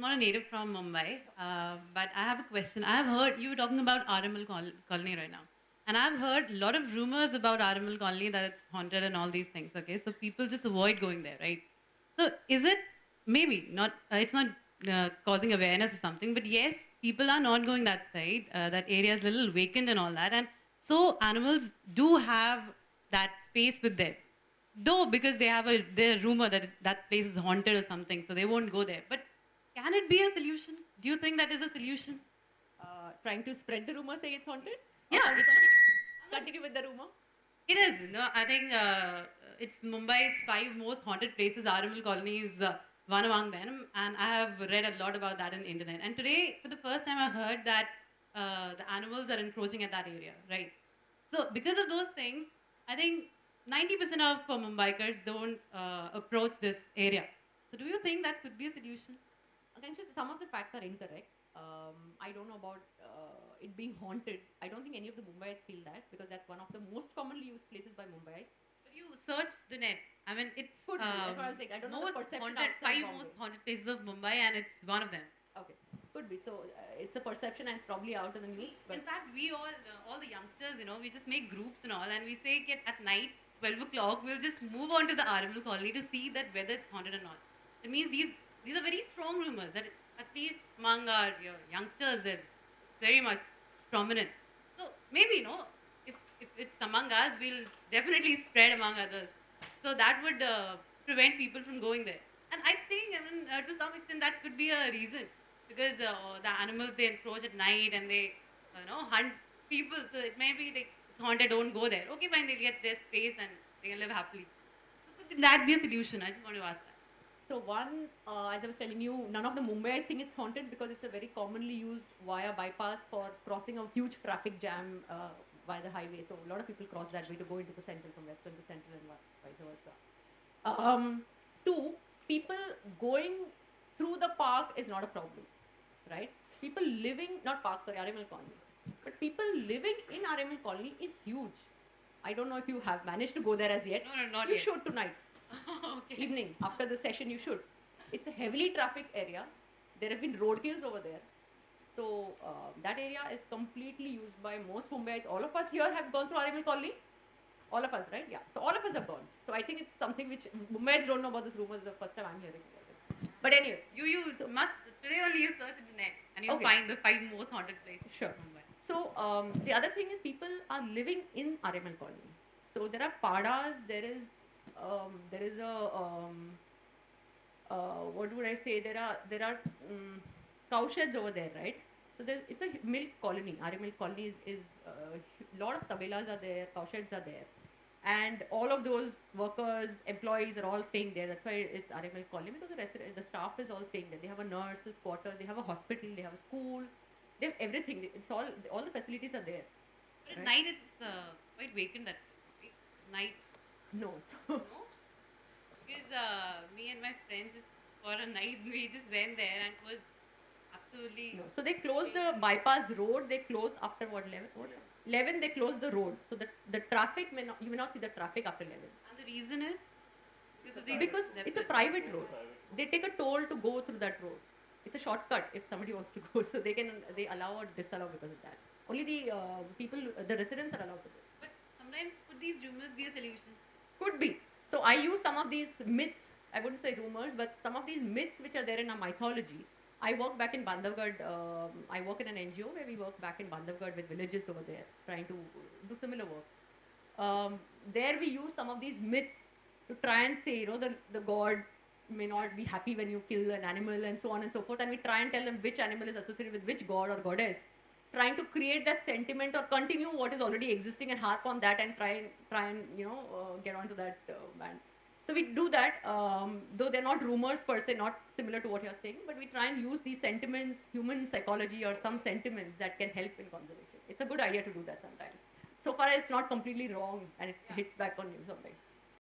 not a native from Mumbai, but I have a question. I have heard you were talking about Aramal Colony right now, and I've heard a lot of rumors about Aramal Colony that it's haunted and all these things. Okay, so people just avoid going there, right? So is it maybe not? It's not causing awareness or something, but yes, people are not going that side. That area is a little vacant and all that, and so animals do have that space with them. Though because they have their rumor that that place is haunted or something, so they won't go there. But can it be a solution? Do you think that is a solution? Trying to spread the rumor saying it's haunted? Yeah, Continue with the rumor. it is. No, I think it's Mumbai's 5 most haunted places. Aramal Colony is one among them, and I have read a lot about that on the internet. And today, for the first time, I heard that the animals are encroaching at that area, right? So because of those things, I think 90% of Mumbaikars don't approach this area. So do you think that could be a solution? Again, some of the facts are incorrect. I don't know about it being haunted. I don't think any of the Mumbaiites feel that because that's one of the most commonly used places by Mumbaiites. But you search the net. I mean, it's Could be. That's what I was saying. I don't know the perception haunted, outside 5 Bombay. most haunted places of Mumbai, and it's one of them. Okay, could be. So it's a perception and it's probably out in the news. In fact, we all the youngsters, we just make groups and all, and we say at night, 12 o'clock, we'll just move on to the Aramal Colony to see that whether it's haunted or not. It means these are very strong rumors that at least among our youngsters, it's very much prominent. So maybe, if it's among us, we'll definitely spread among others. So that would prevent people from going there. And I think, to some extent, that could be a reason because the animals they encroach at night and they, hunt people. So it may be like it's haunted, don't go there. Okay, fine, they'll get their space and they can live happily. So could that be a solution? I just want to ask that. So one, as I was telling you, none of the Mumbaiites think it's haunted because it's a very commonly used via bypass for crossing a huge traffic jam via the highway. So a lot of people cross that way to go into the central from western to central and vice versa. Two, people going through the park is not a problem, right? People living, not park, sorry, Aramal Colony. But people living in Aramal Colony is huge. I don't know if you have managed to go there as yet. No, not you yet. should tonight. Okay. Evening after the session you should. It's a heavily trafficked area. There have been roadkills over there. So that area is completely used by most Mumbaiites. All of us here have gone through Aramal Colony. All of us, right? Yeah. So all of us have gone. So I think it's something which Mumbaiites don't know about this rumor. It's the first time I'm hearing about it. But anyway. You must, today only you search the net and you'll Okay. find the 5 most haunted places. Sure. in Mumbai. So the other thing is people are living in Aramal Colony. So there are padas. There is what would I say? There are cow sheds over there, right? So it's a milk colony. Aramal Colony is a lot of tabelas are there, cow sheds are there, and all of those workers, employees are all staying there. That's why it's Aramal Colony because the staff is all staying there. They have a nurse's quarter, they have a hospital, they have a school, they have everything. It's all the facilities are there. But at Right. night it's quite vacant that place, right? Night, No, so no? Because me and my friends just for a night we just went there and it was absolutely no. So they close the bypass road. They close after what 11? What 11? They close the road. So the traffic you may not see the traffic after 11 and the reason is because of these because it's a private road. They take a toll to go through that road. It's a shortcut if somebody wants to go. So they allow or disallow because of that. Only the people, the residents are allowed to go. But sometimes could these rumors be a solution? Could be. So I use some of these myths. I wouldn't say rumors, but some of these myths which are there in our mythology. I work back in Bandhavgarh. I work in an NGO where we work back in Bandhavgarh with villages over there, trying to do similar work. There we use some of these myths to try and say, the god may not be happy when you kill an animal and so on and so forth. And we try and tell them which animal is associated with which god or goddess, trying to create that sentiment or continue what is already existing and harp on that and try and get onto that band. So we do that, though they're not rumors per se, not similar to what you're saying, but we try and use these sentiments, human psychology or some sentiments that can help in conservation. It's a good idea to do that sometimes. So far, it's not completely wrong and it hits back on you sometimes.